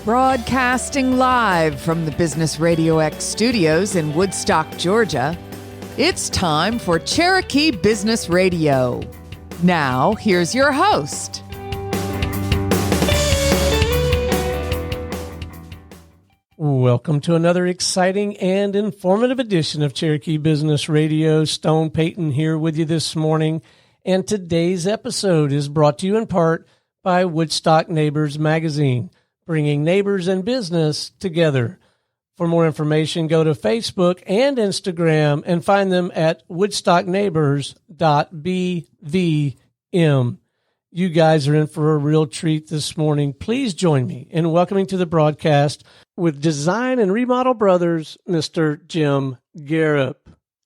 Broadcasting live from the Business RadioX studios in Woodstock, Georgia, it's time for Cherokee Business Radio. Now, here's your host. Welcome to another exciting and informative edition of Cherokee Business Radio. Stone Payton here with you this morning. And today's episode is brought to you in part by Woodstock Neighbors Magazine, bringing neighbors and business together. For more information, go to Facebook and Instagram and find them at woodstockneighbors.bvm. You guys are in for a real treat this morning. Please join me in welcoming to the broadcast with Design and Remodel Brothers, Mr. Jim Garip.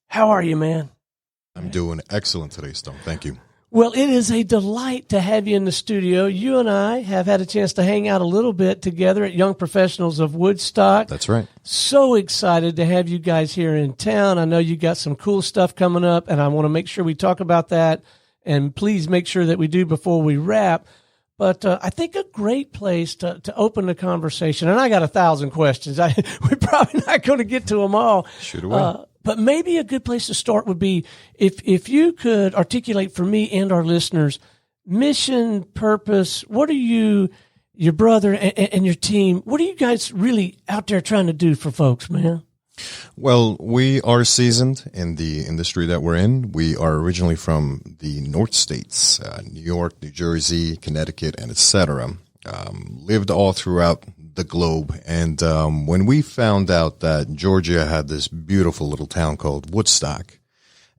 How are you, man? I'm doing excellent today, Stone. Thank you. Well, it is a delight to have you in the studio. You and I have had a chance to hang out a little bit together at Young Professionals of Woodstock. That's right. So excited to have you guys here in town. I know you got some cool stuff coming up, and I want to make sure we talk about that. And please make sure that we do before we wrap. But I think a great place to open the conversation, and I got 1,000 questions. We're probably not going to get to them all. Shoot away. But maybe a good place to start would be if you could articulate for me and our listeners, mission, purpose. What are you, your brother and your team, what are you guys really out there trying to do for folks, man? Well, we are seasoned in the industry that we're in. We are originally from the North States, New York, New Jersey, Connecticut, and et cetera. Lived all throughout the globe. And when we found out that Georgia had this beautiful little town called Woodstock,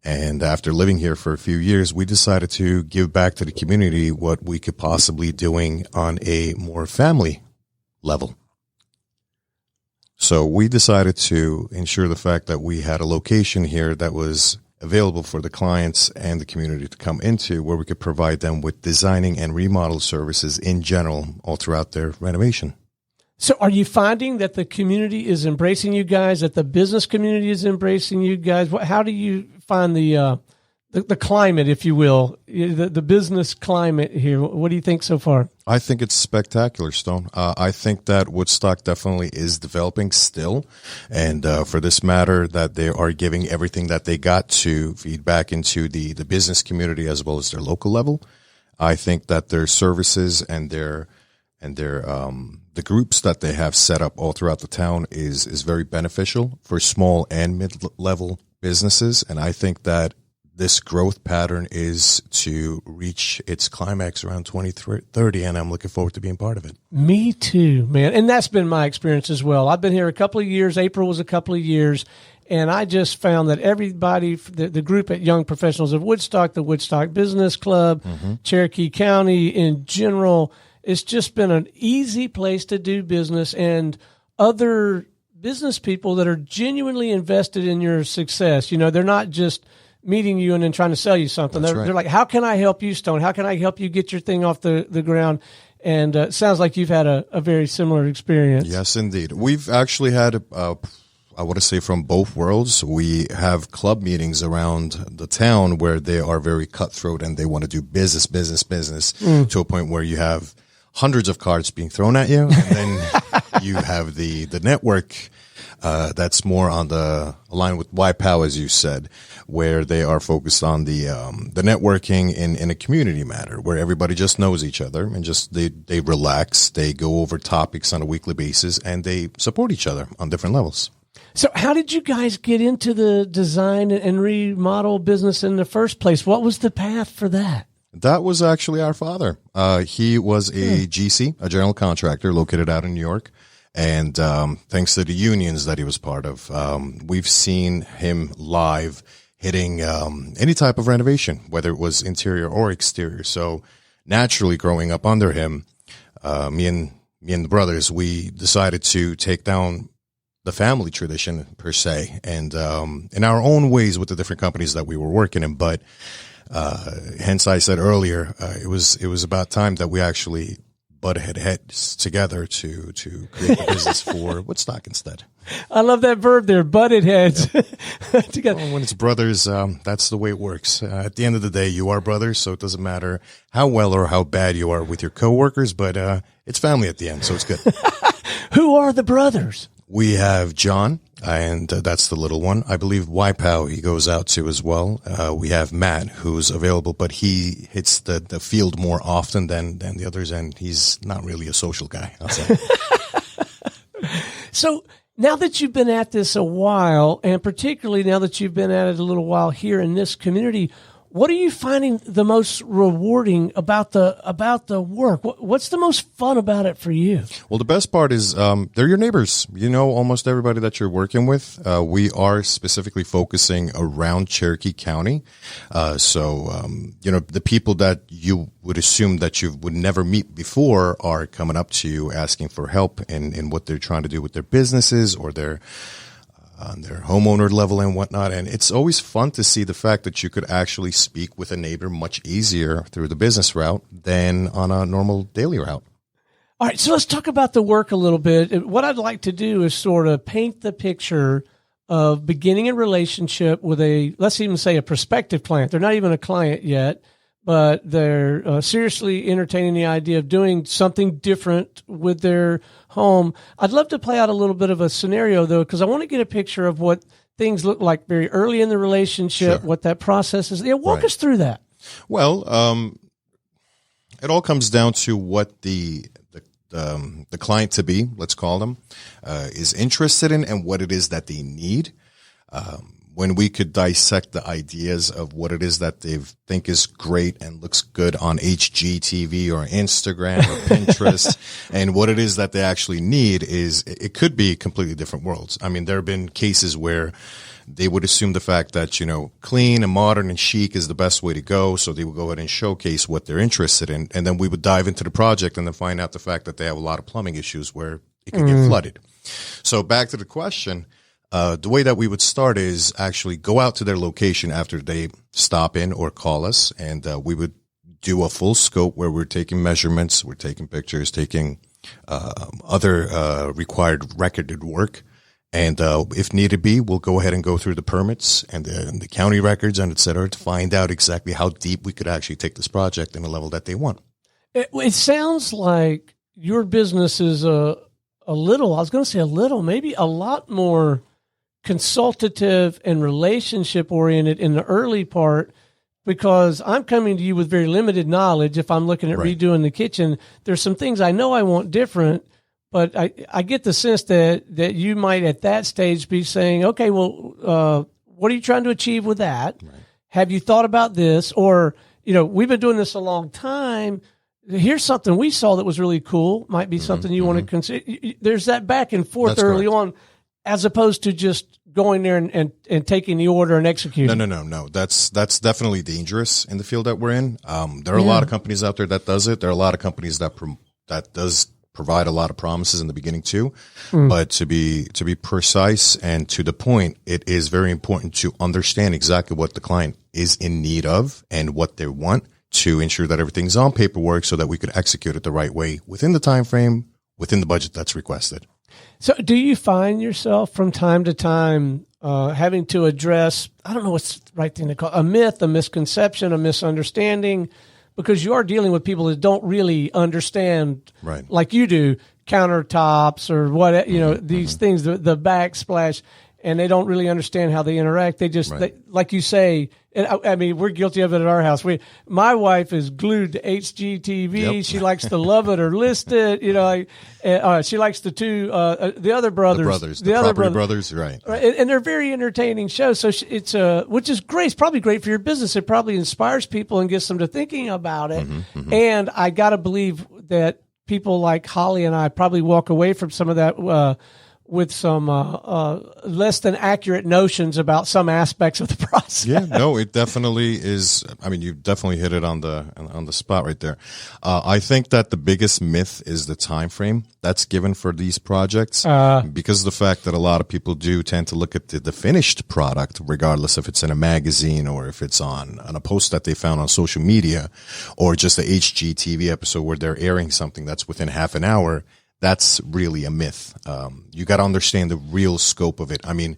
and after living here for a few years, we decided to give back to the community what we could possibly doing on a more family level. So we decided to ensure the fact that we had a location here that was available for the clients and the community to come into, where we could provide them with designing and remodel services in general all throughout their renovation. So are you finding that the community is embracing you guys, that the business community is embracing you guys? How do you find the climate, if you will, the business climate here? What do you think so far? I think it's spectacular, Stone. I think that Woodstock definitely is developing still. And for this matter, that they are giving everything that they got to feed back into the business community as well as their local level. I think that their services and their the groups that they have set up all throughout the town is very beneficial for small and mid-level businesses. And I think that this growth pattern is to reach its climax around 2030, and I'm looking forward to being part of it. Me too, man. And that's been my experience as well. I've been here a couple of years. April was a couple of years. And I just found that everybody, the group at Young Professionals of Woodstock, the Woodstock Business Club, Cherokee County in general, it's just been an easy place to do business, and other business people that are genuinely invested in your success. You know, they're not just meeting you and then trying to sell you something. They're like, how can I help you, Stone? How can I help you get your thing off the ground? And it sounds like you've had a very similar experience. Yes, indeed. We've actually had, I want to say, from both worlds. We have club meetings around the town where they are very cutthroat and they want to do business to a point where you have hundreds of cards being thrown at you. And then you have the network that's more on the line with YPOW, as you said, where they are focused on the networking in a community matter where everybody just knows each other and just they relax, they go over topics on a weekly basis, and they support each other on different levels. So how did you guys get into the design and remodel business in the first place? What was the path for that? That was actually our father. He was a GC, a general contractor located out in New York. And thanks to the unions that he was part of, we've seen him live hitting any type of renovation, whether it was interior or exterior. So naturally, growing up under him, me and the brothers, we decided to take down the family tradition per se, and in our own ways with the different companies that we were working in. But hence, I said earlier, it was about time that we actually butted heads together to create the business for Woodstock instead. I love that verb there, butted heads. Yeah. Together. Well, when it's brothers, that's the way it works. At the end of the day, you are brothers, so it doesn't matter how well or how bad you are with your coworkers, but it's family at the end, so it's good. Who are the brothers? We have John, and that's the little one. I believe Wipeout he goes out to as well. We have Matt, who's available, but he hits the field more often than the others, and he's not really a social guy, I'll say. So now that you've been at this a while, and particularly now that you've been at it a little while here in this community, what are you finding the most rewarding about the work? What's the most fun about it for you? Well, the best part is they're your neighbors. You know almost everybody that you're working with. We are specifically focusing around Cherokee County. The people that you would assume that you would never meet before are coming up to you asking for help in what they're trying to do with their businesses or their on their homeowner level and whatnot. And it's always fun to see the fact that you could actually speak with a neighbor much easier through the business route than on a normal daily route. All right, so let's talk about the work a little bit. What I'd like to do is sort of paint the picture of beginning a relationship with let's even say a prospective client. They're not even a client yet, but they're seriously entertaining the idea of doing something different with their home. I'd love to play out a little bit of a scenario, though, because I want to get a picture of what things look like very early in the relationship, Sure. what that process is. Yeah, walk us through that. Well, it all comes down to what the client to be, let's call them, is interested in and what it is that they need. When we could dissect the ideas of what it is that they think is great and looks good on HGTV or Instagram or Pinterest, and what it is that they actually need it could be completely different worlds. I mean, there have been cases where they would assume the fact that, clean and modern and chic is the best way to go. So they would go ahead and showcase what they're interested in. And then we would dive into the project and then find out the fact that they have a lot of plumbing issues where it could get flooded. So back to the question. The way that we would start is actually go out to their location after they stop in or call us, and we would do a full scope where we're taking measurements, we're taking pictures, taking other required recorded work, and if needed be, we'll go ahead and go through the permits and the county records and et cetera to find out exactly how deep we could actually take this project in a level that they want. It sounds like your business is maybe a lot more consultative and relationship oriented in the early part, because I'm coming to you with very limited knowledge. If I'm looking at redoing the kitchen, there's some things I know I want different, but I get the sense that you might at that stage be saying, okay, well, what are you trying to achieve with that? Right. Have you thought about this? Or, we've been doing this a long time. Here's something we saw that was really cool. Might be something you want to consider. There's that back and forth early on, as opposed to just going there and taking the order and executing. No. That's definitely dangerous in the field that we're in. There are a lot of companies out there that does it. There are a lot of companies that does provide a lot of promises in the beginning too. But to be precise and to the point, it is very important to understand exactly what the client is in need of and what they want to ensure that everything's on paperwork so that we could execute it the right way within the time frame, within the budget that's requested. So do you find yourself from time to time having to address, I don't know what's the right thing to call it, a myth, a misconception, a misunderstanding, because you are dealing with people that don't really understand, like you do, countertops or what, these things, the backsplash, and they don't really understand how they interact. They just, like you say, and I mean, we're guilty of it at our house. My wife is glued to HGTV. Yep. She likes to love it or list it. She likes the other brothers. The other brothers, right. And they're very entertaining shows. So it's which is great. It's probably great for your business. It probably inspires people and gets them to thinking about it. And I got to believe that people like Holly and I probably walk away from some of that with some less than accurate notions about some aspects of the process. Yeah, no, it definitely is. I mean, you definitely hit it on the spot right there. I think that the biggest myth is the time frame that's given for these projects, because of the fact that a lot of people do tend to look at the finished product, regardless if it's in a magazine or if it's on a post that they found on social media, or just a HGTV episode where they're airing something that's within half an hour. That's really a myth. You got to understand the real scope of it. I mean,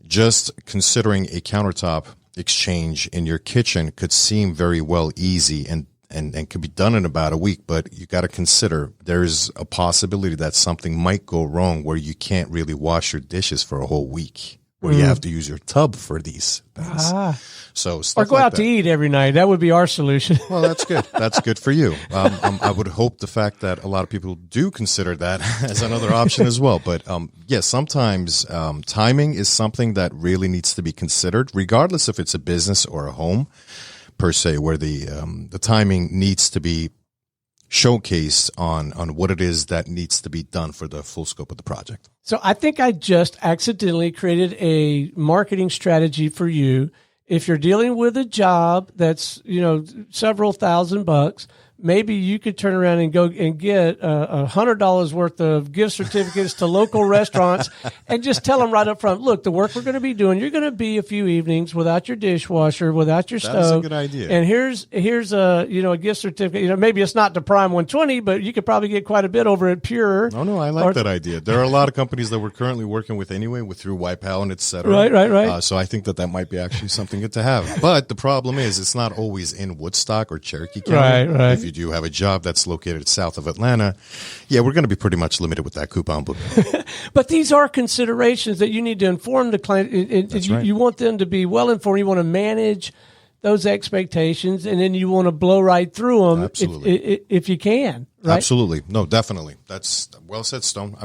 just considering a countertop exchange in your kitchen could seem very well easy and and could be done in about a week, but you got to consider there's a possibility that something might go wrong where you can't really wash your dishes for a whole week, where you have to use your tub for these things. So stuff or go like out that. to eat every night. That would be our solution. Well, that's good. That's good for you. I would hope the fact that a lot of people do consider that as another option as well. But sometimes timing is something that really needs to be considered, regardless if it's a business or a home per se, where the timing needs to be showcased on what it is that needs to be done for the full scope of the project. So I think I just accidentally created a marketing strategy for you. If you're dealing with a job that's, several $1,000, maybe you could turn around and go and get $100 worth of gift certificates to local restaurants and just tell them right up front, look, the work we're going to be doing, you're going to be a few evenings without your dishwasher, without your stove. That's a good idea. And here's a gift certificate. Maybe it's not the Prime 120, but you could probably get quite a bit over at Pure. Oh, no, I like that idea. There are a lot of companies that we're currently working with anyway, through Wipeout and et cetera. Right. So I think that might be actually something good to have. But the problem is it's not always in Woodstock or Cherokee County. Right. If you do have a job that's located south of Atlanta, we're going to be pretty much limited with that coupon book. But these are considerations that you need to inform the client. That's right. You want them to be well informed. You want to manage those expectations, and then you want to blow right through them if you can. Right? Absolutely. No, definitely. That's well said, Stone.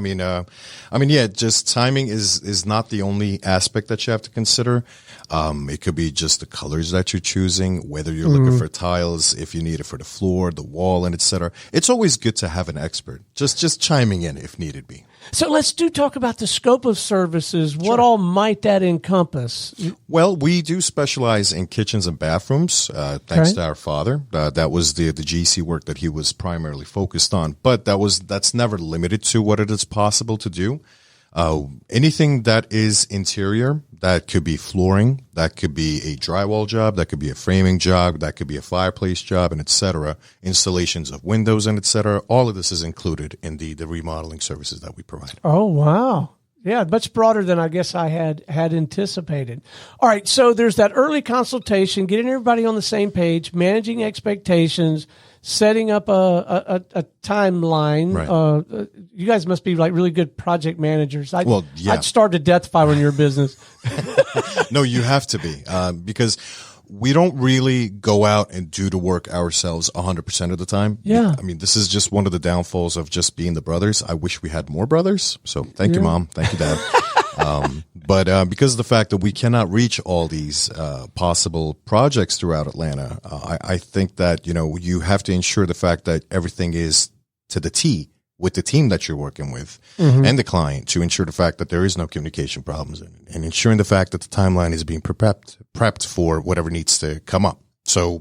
Just timing is not the only aspect that you have to consider. It could be just the colors that you're choosing, whether you're looking for tiles, if you need it for the floor, the wall, and et cetera. It's always good to have an expert just chiming in if needed be. So let's talk about the scope of services. Sure. What all might that encompass? Well, we do specialize in kitchens and bathrooms, thanks to our father. That was the GC work that he was primarily focused on. But that's never limited to what it is possible to do. Anything that is interior, that could be flooring, that could be a drywall job, that could be a framing job, that could be a fireplace job, and et cetera. Installations of windows and et cetera. All of this is included in the remodeling services that we provide. Oh, wow. Yeah, much broader than I guess I had anticipated. All right, so there's that early consultation, getting everybody on the same page, managing expectations, setting up a timeline. Right. You guys must be like really good project managers. Yeah. I'd starve to death if I were in your business. No, you have to be, because we don't really go out and do the work ourselves 100% of the time. Yeah. This is just one of the downfalls of just being the brothers. I wish we had more brothers. So thank you, Mom. Thank you, Dad. But because of the fact that we cannot reach all these possible projects throughout Atlanta, I think that, you have to ensure the fact that everything is to the T with the team that you're working with and the client, to ensure the fact that there is no communication problems and ensuring the fact that the timeline is being prepped for whatever needs to come up. So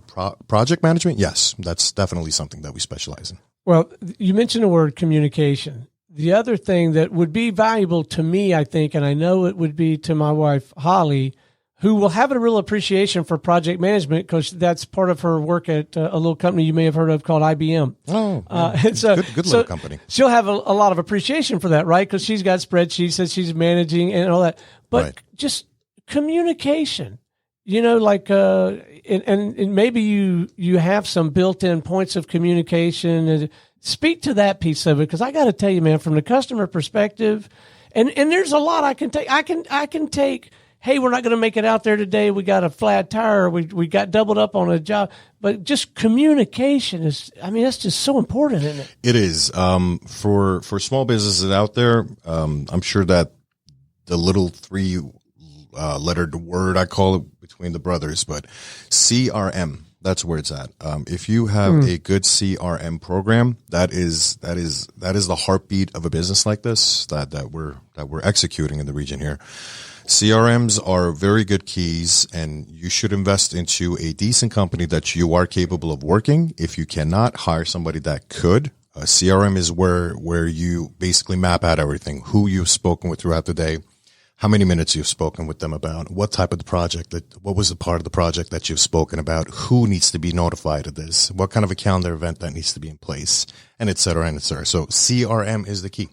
project management, yes, that's definitely something that we specialize in. Well, you mentioned the word communication. The other thing that would be valuable to me, I think, and I know it would be to my wife, Holly, who will have a real appreciation for project management because that's part of her work at a little company you may have heard of called IBM. Oh, yeah. Good little company. She'll have a lot of appreciation for that, right? Because she's got spreadsheets that she's managing and all that. But just communication, and maybe you have some built-in points of communication. And speak to that piece of it, because I got to tell you, man, from the customer perspective, and there's a lot I can take. I can take. Hey, we're not going to make it out there today. We got a flat tire. We got doubled up on a job. But just communication that's just so important, isn't it? It is. For small businesses out there, I'm sure that the little 3-lettered word, I call it between the brothers, but CRM, that's where it's at. If you have a good CRM program, that is the heartbeat of a business like this that we're executing in the region here. CRMs are very good keys, and you should invest into a decent company that you are capable of working. If you cannot, hire somebody that could. A CRM is where you basically map out everything, who you've spoken with throughout the day, how many minutes you've spoken with them about, what type of the project, what was the part of the project that you've spoken about, who needs to be notified of this, what kind of a calendar event that needs to be in place, and et cetera, and et cetera. So CRM is the key.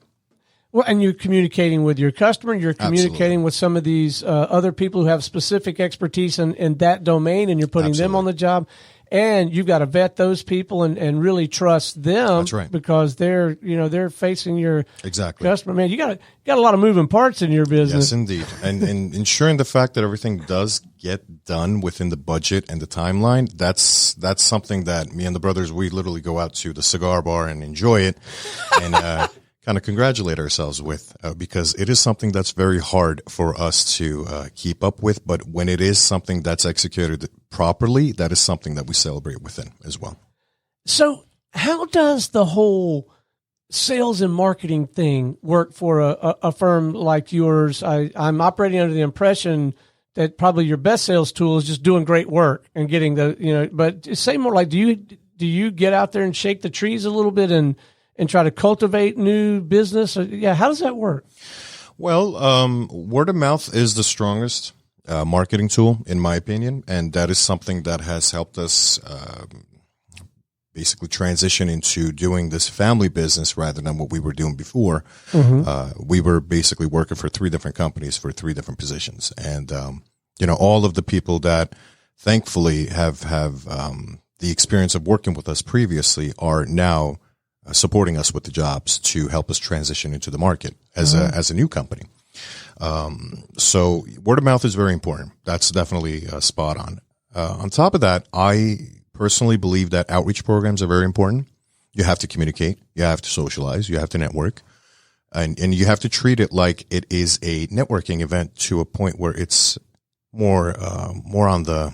Well, and you're communicating with your customer, you're communicating Absolutely. with some of these other people who have specific expertise in that domain, and you're putting them on the job. And you've got to vet those people and really trust them. That's right. Because they're facing your Exactly. customer. Man, you got a lot of moving parts in your business. Yes, indeed. And ensuring the fact that everything does get done within the budget and the timeline, that's something that me and the brothers, we literally go out to the cigar bar and enjoy it and kind of congratulate ourselves with, because it is something that's very hard for us to keep up with. But when it is something that's executed properly, that is something that we celebrate within as well. So how does the whole sales and marketing thing work for a firm like yours? I'm operating under the impression that probably your best sales tool is just doing great work and getting but say more like, do you get out there and shake the trees a little bit and try to cultivate new business? Yeah. How does that work? Well, word of mouth is the strongest marketing tool, in my opinion. And that is something that has helped us basically transition into doing this family business rather than what we were doing before. Mm-hmm. We were basically working for 3 different companies for 3 different positions. And, all of the people that thankfully have the experience of working with us previously are now supporting us with the jobs to help us transition into the market as a new company. So word of mouth is very important. That's definitely spot on. On top of that, I personally believe that outreach programs are very important. You have to communicate, you have to socialize, you have to network, and you have to treat it like it is a networking event to a point where it's more on the,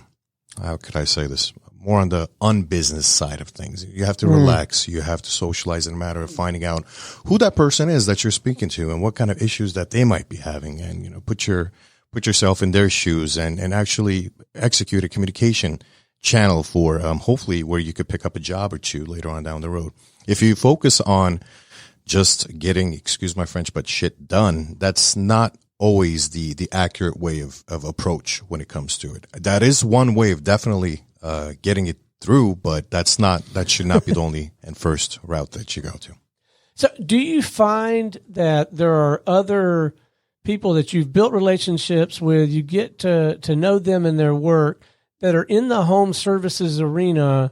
how could I say this? More on the unbusiness side of things. You have to relax. You have to socialize in a matter of finding out who that person is that you're speaking to and what kind of issues that they might be having, and put yourself in their shoes and actually execute a communication channel for hopefully where you could pick up a job or 2 later on down the road. If you focus on just getting, excuse my French, but shit done, that's not always the accurate way of approach when it comes to it. That is one way of definitely getting it through, but that should not be the only and first route that you go to. So do you find that there are other people that you've built relationships with, you get to know them and their work, that are in the home services arena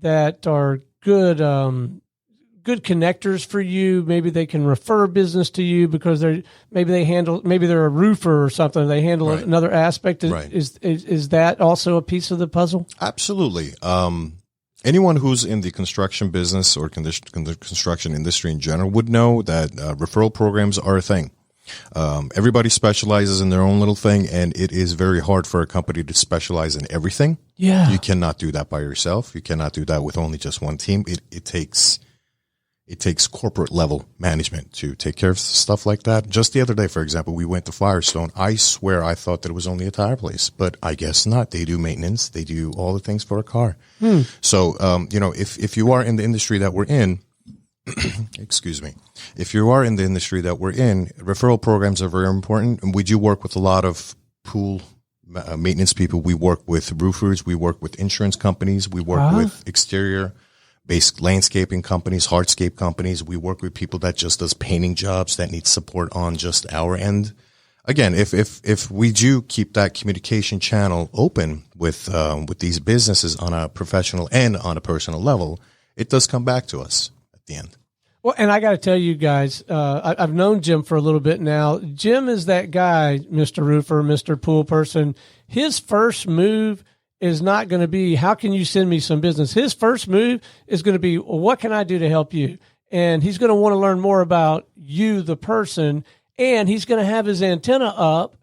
that are good connectors for you? Maybe they can refer business to you because maybe they're a roofer or something. They handle another aspect. Is that also a piece of the puzzle? Absolutely. Anyone who's in the construction business or the construction industry in general would know that referral programs are a thing. Everybody specializes in their own little thing, and it is very hard for a company to specialize in everything. Yeah. You cannot do that by yourself. You cannot do that with only just one team. It takes corporate level management to take care of stuff like that. Just the other day, for example, we went to Firestone. I swear I thought that it was only a tire place, but I guess not. They do maintenance. They do all the things for a car. So, if you are in the industry that we're in, excuse me, if you are in the industry that we're in, referral programs are very important. And we do work with a lot of pool maintenance people. We work with roofers. We work with insurance companies. We work with exterior-based landscaping companies, hardscape companies. We work with people that just does painting jobs that need support on just our end. Again, if we do keep that communication channel open with these businesses on a professional and on a personal level, it does come back to us at the end. Well, and I got to tell you guys, I've known Jim for a little bit now. Jim is that guy, Mr. Roofer, Mr. Pool Person. His first move is not going to be, how can you send me some business? His first move is going to be, well, what can I do to help you? And he's going to want to learn more about you, the person, and he's going to have his antenna up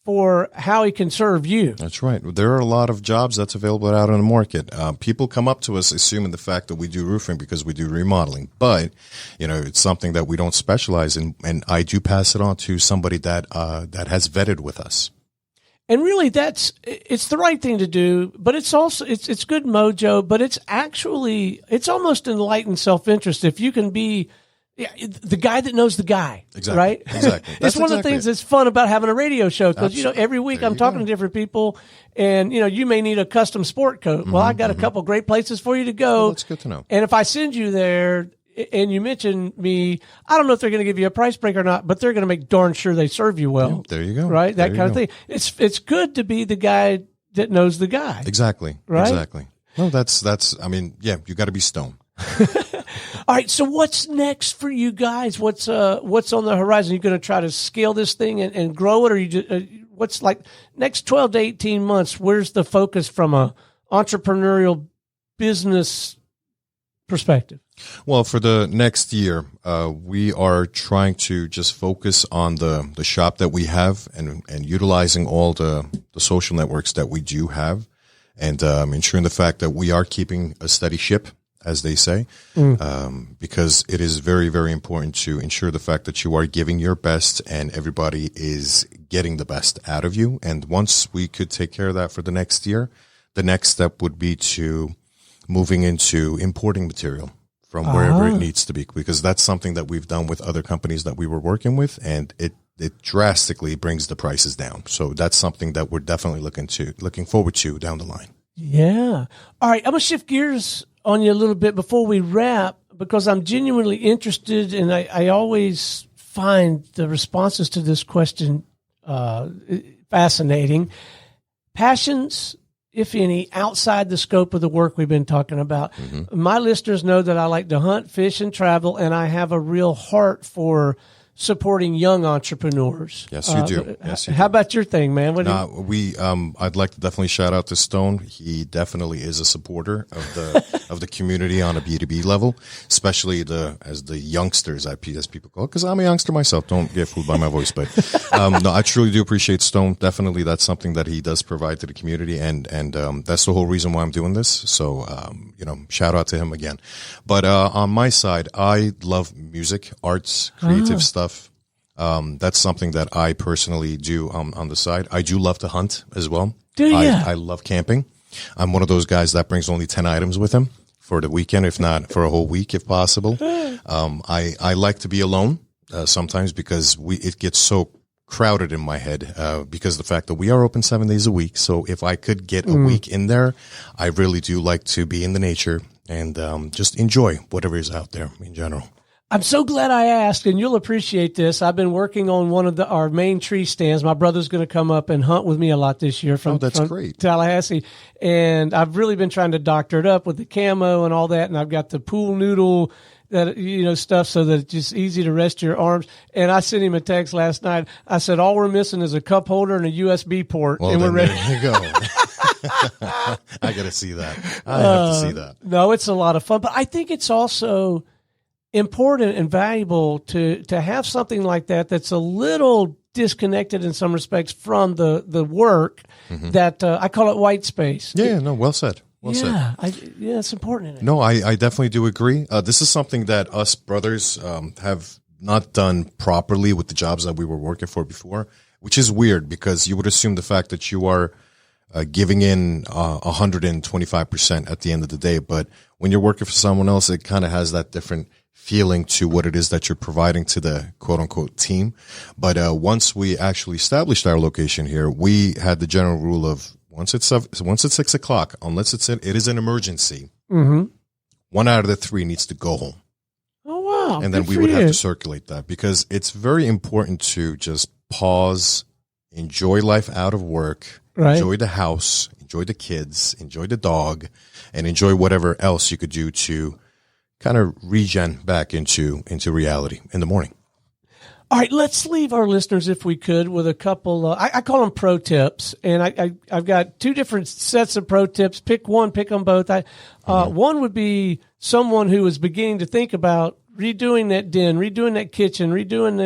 for how he can serve you. That's right. There are a lot of jobs that's available out on the market. People come up to us assuming the fact that we do roofing because we do remodeling, but it's something that we don't specialize in, and I do pass it on to somebody that has vetted with us. And really, it's the right thing to do, but it's also it's good mojo, but it's almost enlightened self-interest if you can be the guy that knows the guy, exactly. Right? Exactly. It's one of the things that's fun about having a radio show because, every week I'm talking to different people and, you may need a custom sport coat. Well, I got a couple great places for you to go. Well, that's good to know. And if I send you there and you mention me, I don't know if they're going to give you a price break or not, but they're going to make darn sure they serve you well. Yeah, there you go. Right? That kind of thing. It's good to be the guy that knows the guy. Exactly. Right? Exactly. No, that's. I mean, yeah, you got to be stone. All right. So what's next for you guys? What's on the horizon? Are you going to try to scale this thing and grow it, or you just, what's like next 12 to 18 months? Where's the focus from a entrepreneurial business perspective? Well, for the next year, we are trying to just focus on the shop that we have and utilizing all the social networks that we do have, and ensuring the fact that we are keeping a steady ship, as they say, because it is very, very important to ensure the fact that you are giving your best and everybody is getting the best out of you. And once we could take care of that for the next year, the next step would be to moving into importing material from wherever it needs to be, because that's something that we've done with other companies that we were working with, and it drastically brings the prices down. So that's something that we're definitely looking forward to down the line. Yeah. All right. I'm going to shift gears on you a little bit before we wrap, because I'm genuinely interested, and I always find the responses to this question fascinating. Passions, if any, outside the scope of the work we've been talking about. Mm-hmm. My listeners know that I like to hunt, fish, and travel, and I have a real heart for supporting young entrepreneurs. Yes, you do. Yes, you how do. about your thing, man? I'd like to definitely shout out to Stone. He definitely is a supporter of the of the community on a B2B level, especially as the youngsters, as people call it, because I'm a youngster myself. Don't get fooled by my voice, but no, I truly do appreciate Stone. Definitely, that's something that he does provide to the community, and that's the whole reason why I'm doing this. So, shout out to him again. But on my side, I love music, arts, creative stuff. That's something that I personally do on the side. I do love to hunt as well. Do you? I love camping. I'm one of those guys that brings only 10 items with him for the weekend, if not for a whole week, if possible. I like to be alone sometimes because it gets so crowded in my head because of the fact that we are open 7 days a week. So if I could get a week in there, I really do like to be in the nature and just enjoy whatever is out there in general. I'm so glad I asked, and you'll appreciate this. I've been working on one of our main tree stands. My brother's going to come up and hunt with me a lot this year from great. Tallahassee, and I've really been trying to doctor it up with the camo and all that, and I've got the pool noodle stuff so that it's just easy to rest your arms. And I sent him a text last night. I said, all we're missing is a cup holder and a USB port, well, and we're ready. There you go. I got to see that. I have to see that. No, it's a lot of fun, but I think it's also important and valuable to have something like that's a little disconnected in some respects from the work that I call it white space. Yeah, no, well said. Well said. It's important. No, I definitely do agree. This is something that us brothers have not done properly with the jobs that we were working for before, which is weird because you would assume the fact that you are giving in 125% at the end of the day. But when you're working for someone else, it kind of has that different feeling to what it is that you're providing to the quote unquote team. But once we actually established our location here, we had the general rule of once it's 6 o'clock, unless it is an emergency, 1 out of the 3 needs to go home. Oh, wow. And then we would have to circulate that because it's very important to just pause, enjoy life out of work, enjoy the house, enjoy the kids, enjoy the dog, and enjoy whatever else you could do to kind of regen back into reality in the morning. All right, let's leave our listeners, if we could, with a couple, I call them pro tips, and I've got 2 different sets of pro tips. Pick one, pick them both. One would be someone who is beginning to think about redoing that den, redoing that kitchen, redoing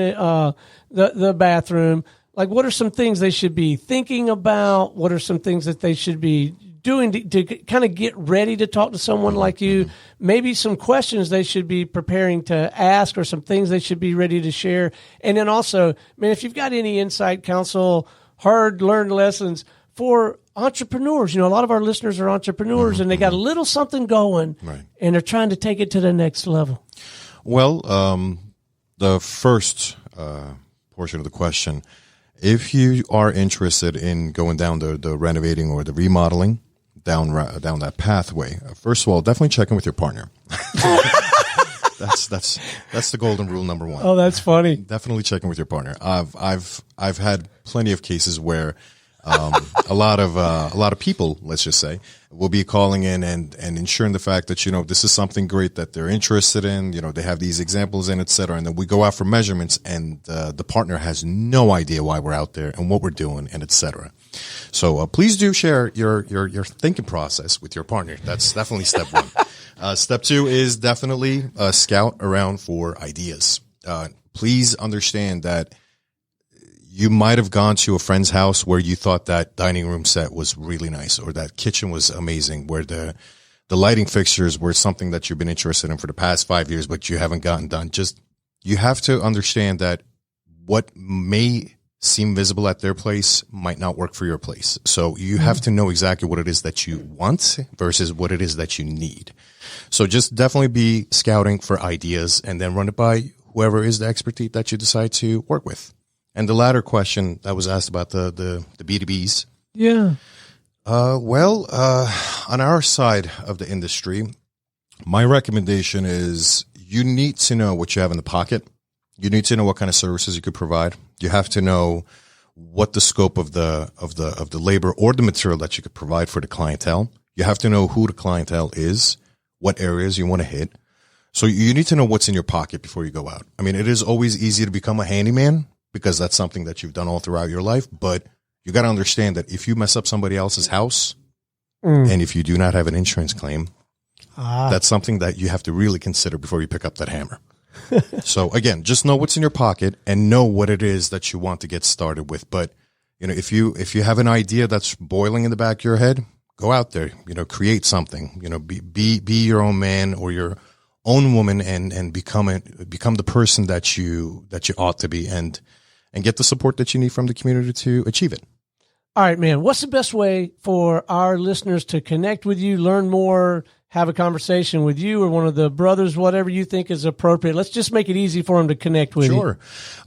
the bathroom. Like, what are some things they should be thinking about? What are some things that they should be doing to kind of get ready to talk to someone like you? Maybe some questions they should be preparing to ask, or some things they should be ready to share. And then also, man, if you've got any insight, counsel, hard-learned lessons for entrepreneurs. A lot of our listeners are entrepreneurs, and they got a little something going, and they're trying to take it to the next level. Well, the first portion of the question, if you are interested in going down the renovating or the remodeling, down that pathway, first of all, definitely check in with your partner. That's the golden rule number 1. Oh, that's funny. Definitely check in with your partner. I've had plenty of cases where A lot of people, let's just say, will be calling in and ensuring the fact that, this is something great that they're interested in, they have these examples in, et cetera. And then we go out for measurements and the partner has no idea why we're out there and what we're doing and et cetera. So please do share your thinking process with your partner. That's definitely step one. Step two is definitely scout around for ideas. Please understand that you might have gone to a friend's house where you thought that dining room set was really nice or that kitchen was amazing, where the lighting fixtures were something that you've been interested in for the past 5 years, but you haven't gotten done. You have to understand that what may seem visible at their place might not work for your place. So you have to know exactly what it is that you want versus what it is that you need. So just definitely be scouting for ideas and then run it by whoever is the expertise that you decide to work with. And the latter question that was asked about the B2Bs. Yeah. On our side of the industry, my recommendation is you need to know what you have in the pocket. You need to know what kind of services you could provide. You have to know what the scope of the labor or the material that you could provide for the clientele. You have to know who the clientele is, what areas you want to hit. So you need to know what's in your pocket before you go out. I mean, it is always easy to become a handyman because that's something that you've done all throughout your life. But you got to understand that if you mess up somebody else's house and if you do not have an insurance claim, that's something that you have to really consider before you pick up that hammer. So again, just know what's in your pocket and know what it is that you want to get started with. But, if you have an idea that's boiling in the back of your head, go out there, create something, be your own man or your own woman and become the person that you ought to be and get the support that you need from the community to achieve it. All right, man. What's the best way for our listeners to connect with you, learn more, have a conversation with you or one of the brothers, whatever you think is appropriate? Let's just make it easy for them to connect with you. Sure.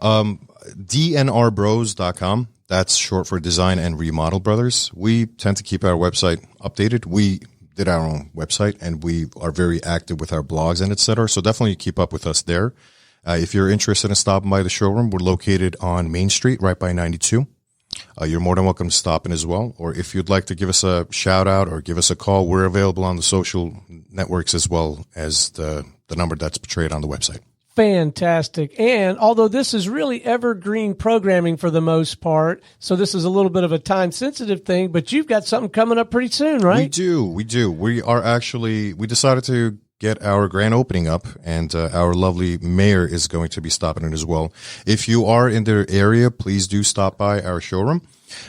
DNRbros.com. That's short for Design and Remodel Brothers. We tend to keep our website updated. We did our own website and we are very active with our blogs and et cetera. So definitely keep up with us there. If you're interested in stopping by the showroom, we're located on Main Street, right by 92. You're more than welcome to stop in as well. Or if you'd like to give us a shout out or give us a call, we're available on the social networks as well as the number that's portrayed on the website. Fantastic. And although this is really evergreen programming for the most part, so this is a little bit of a time-sensitive thing, but you've got something coming up pretty soon, right? We do. We decided to get our grand opening up, and our lovely mayor is going to be stopping in as well. If you are in the area, please do stop by our showroom.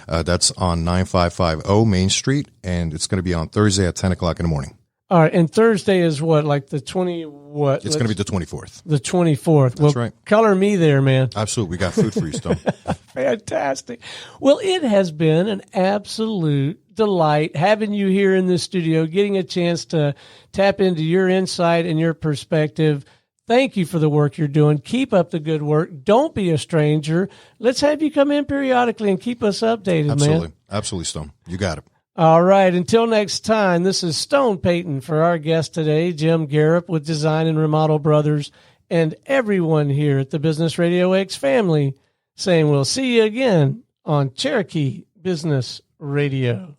That's on 9550 Main Street, and it's going to be on Thursday at 10 o'clock in the morning. All right, and Thursday is what, like the 20 what? It's going to be the 24th. The 24th. That's right. Color me there, man. Absolutely. We got food for you, Stone. Fantastic. Well, it has been an absolute delight having you here in the studio, getting a chance to tap into your insight and your perspective. Thank you for the work you're doing. Keep up the good work. Don't be a stranger. Let's have you come in periodically and keep us updated, Absolutely. man. Absolutely, Stone. You got it. All right. Until next time, this is Stone Payton for our guest today, Jim Garip with Design and Remodel Brothers, and everyone here at the Business RadioX family saying we'll see you again on Cherokee Business Radio.